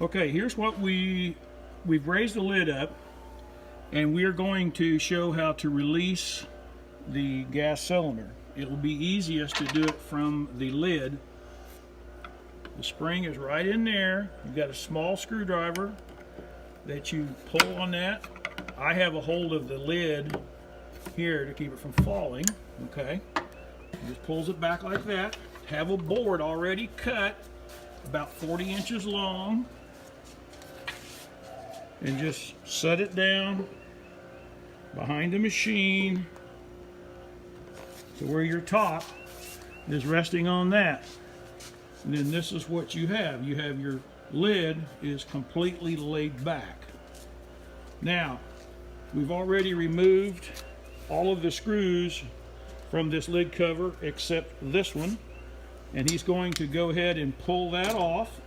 Okay, here's what we've raised the lid up, and we're going to show how to release the gas cylinder. It will be easiest to do it from the lid. The spring is right in there. You've got a small screwdriver that you pull on that. I have a hold of the lid here to keep it from falling. Okay, just pulls it back like that. Have a board already cut about 40 inches long, and just set it down behind the machine to where your top is resting on that. And then this is what you have. You have your lid is completely laid back. Now, we've already removed all of the screws from this lid cover except this one, and he's going to go ahead and pull that off.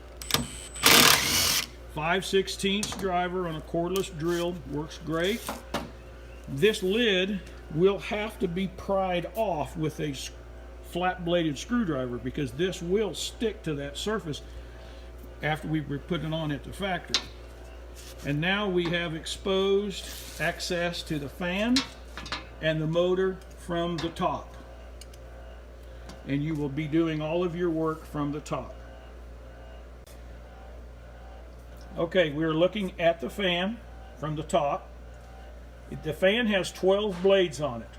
5/16 driver on a cordless drill works great. This lid will have to be pried off with a flat bladed screwdriver because this will stick to that surface after we were putting it on at the factory. And now we have exposed access to the fan and the motor from the top, and you will be doing all of your work from the top. Okay, we're looking at the fan from the top. The fan has 12 blades on it,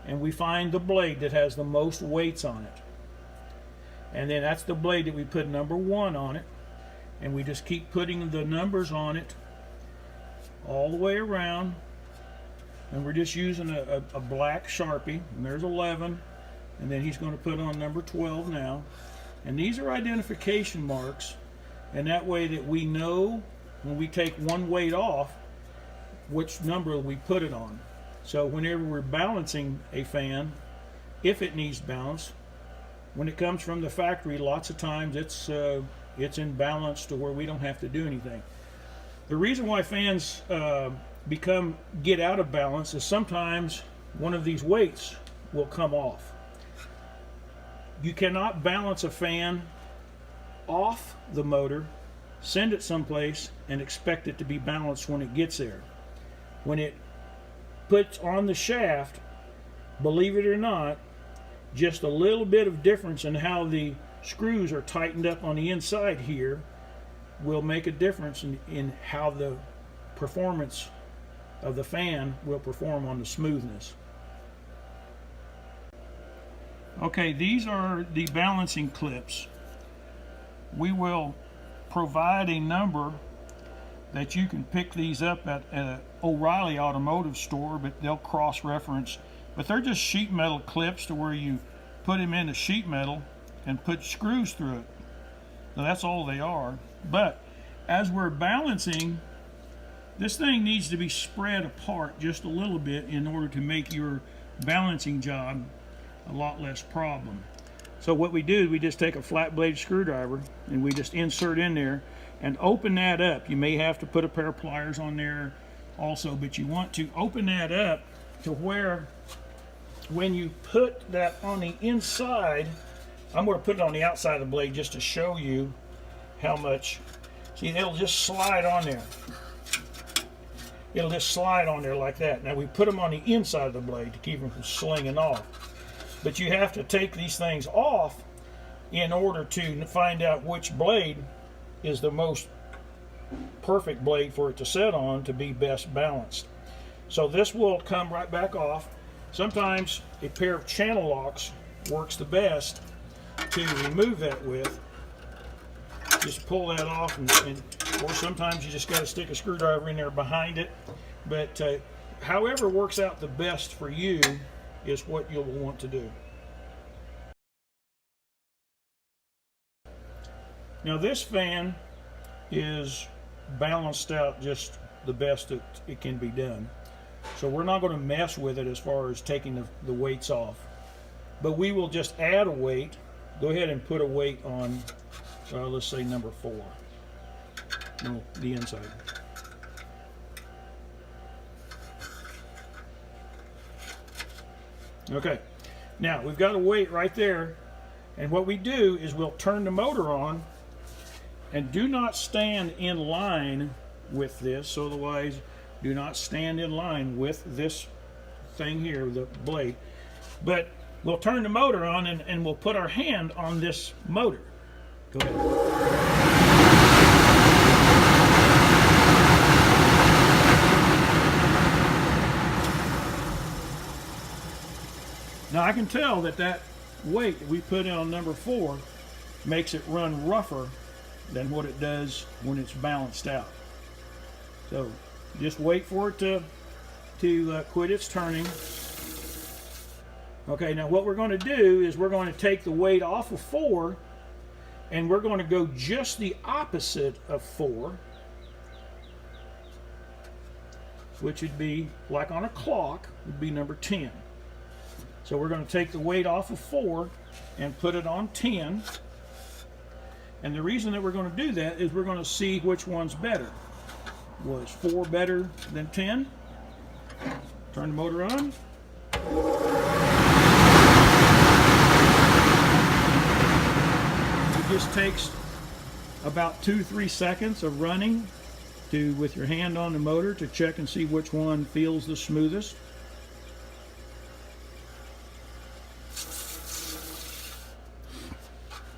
and we find the blade that has the most weights on it, and then that's the blade that we put number 1 on it, and we just keep putting the numbers on it all the way around. And we're just using a black Sharpie, and there's 11, and then he's going to put on number 12 now. And these are identification marks, and that way that we know when we take one weight off which number we put it on. So whenever we're balancing a fan, if it needs balance, when it comes from the factory, lots of times it's in balance to where we don't have to do anything. The reason why fans get out of balance is sometimes one of these weights will come off. You cannot balance a fan off the motor, send it someplace, and expect it to be balanced when it gets there. When it puts on the shaft, believe it or not, just a little bit of difference in how the screws are tightened up on the inside here will make a difference in how the performance of the fan will perform on the smoothness. Okay, these are the balancing clips. We will provide a number that you can pick these up at an O'Reilly automotive store, but they'll cross-reference. But they're just sheet metal clips to where you put them into sheet metal and put screws through it. Now that's all they are. But as we're balancing, this thing needs to be spread apart just a little bit in order to make your balancing job a lot less problem. So what we do, we just take a flat blade screwdriver and we just insert in there and open that up. You may have to put a pair of pliers on there also, but you want to open that up to where when you put that on the inside, I'm going to put it on the outside of the blade just to show you how much. See, it'll just slide on there. It'll just slide on there like that. Now we put them on the inside of the blade to keep them from slinging off. But you have to take these things off in order to find out which blade is the most perfect blade for it to set on to be best balanced. So this will come right back off. Sometimes a pair of channel locks works the best to remove that with. Just pull that off, or sometimes you just got to stick a screwdriver in there behind it. But however works out the best for you is what you'll want to do. Now this fan is balanced out just the best that it can be done. So we're not going to mess with it as far as taking the weights off. But we will just add a weight. Go ahead and put a weight on, let's say number 4. No, the inside. Okay, now we've got a weight right there, and what we do is we'll turn the motor on, And do not stand in line with this, otherwise do not stand in line with this thing here, the blade. But we'll turn the motor on and we'll put our hand on this motor. Go ahead. Now I can tell that that weight that we put in on number 4 makes it run rougher than what it does when it's balanced out. So just wait for it to quit its turning. Okay, now what we're going to do is we're going to take the weight off of 4 and we're going to go just the opposite of 4, which would be, like on a clock, would be number 10. So we're going to take the weight off of 4 and put it on 10. And the reason that we're going to do that is we're going to see which one's better. Was 4 better than 10? Turn the motor on. It just takes about 2-3 seconds of running with your hand on the motor to check and see which one feels the smoothest.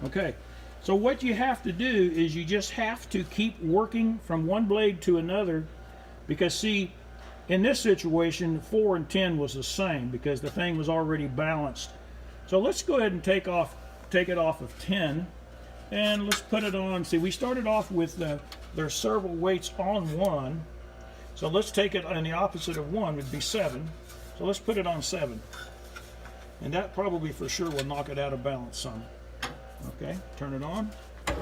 Okay, so what you have to do is you just have to keep working from one blade to another, because see, in this situation 4 and 10 was the same because the thing was already balanced. So let's go ahead and take it off of 10 and let's put it on. See, we started off with there's several weights on 1, so let's take it on the opposite of 1 would be 7. So let's put it on 7, and that probably for sure will knock it out of balance some. Okay, turn it on. And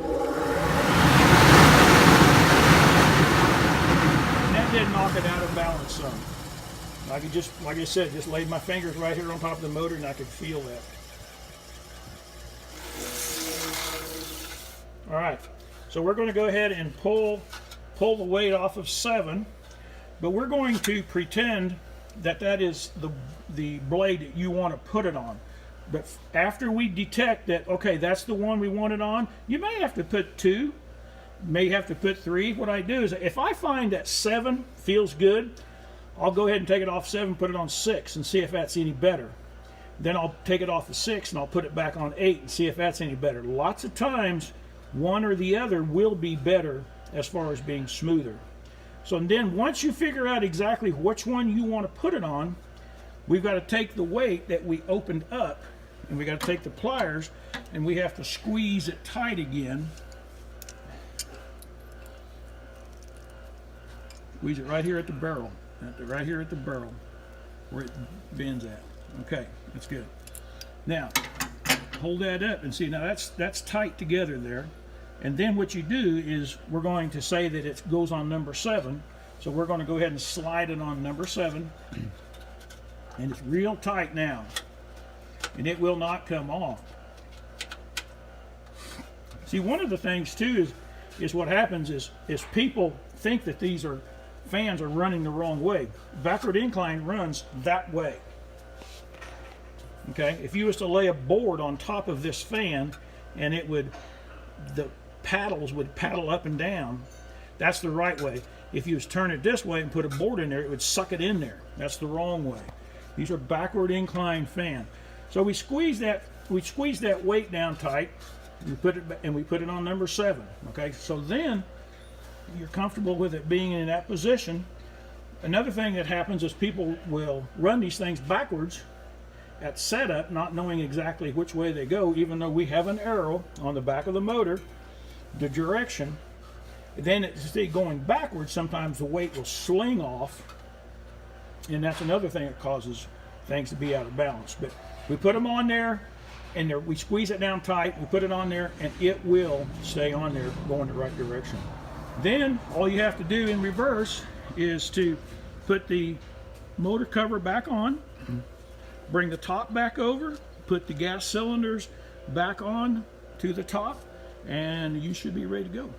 that did knock it out of balance some. I could just, like I said, just laid my fingers right here on top of the motor and I could feel that. All right, so we're going to go ahead and pull the weight off of 7, but we're going to pretend that that is the blade that you want to put it on. But after we detect that, okay, that's the one we want it on, you may have to put 2, may have to put 3. What I do is, if I find that 7 feels good, I'll go ahead and take it off 7, put it on 6, and see if that's any better. Then I'll take it off of 6 and I'll put it back on 8 and see if that's any better. Lots of times, one or the other will be better as far as being smoother. So then once you figure out exactly which one you want to put it on, we've got to take the weight that we opened up and we got to take the pliers and we have to squeeze it tight again. Squeeze it right here at the barrel, right here at the barrel where it bends at. Okay, that's good. Now hold that up and see, now that's tight together there. And then what you do is we're going to say that it goes on number 7. So we're going to go ahead and slide it on number 7. And it's real tight now. And it will not come off. See, one of the things too is what happens is people think that these fans are running the wrong way. Backward incline runs that way. Okay, if you was to lay a board on top of this fan and the paddles would paddle up and down, that's the right way. If you was turn it this way and put a board in there, it would suck it in there. That's the wrong way. These are backward incline fan. So we squeeze that weight down tight, and we put it on number 7. Okay, so then you're comfortable with it being in that position. Another thing that happens is people will run these things backwards at setup, not knowing exactly which way they go, even though we have an arrow on the back of the motor, the direction. Then instead of going backwards, sometimes the weight will sling off, and that's another thing that causes things to be out of balance. But we put them on there, and we squeeze it down tight, we put it on there, and it will stay on there going the right direction. Then all you have to do in reverse is to put the motor cover back on, bring the top back over, put the gas cylinders back on to the top, and you should be ready to go.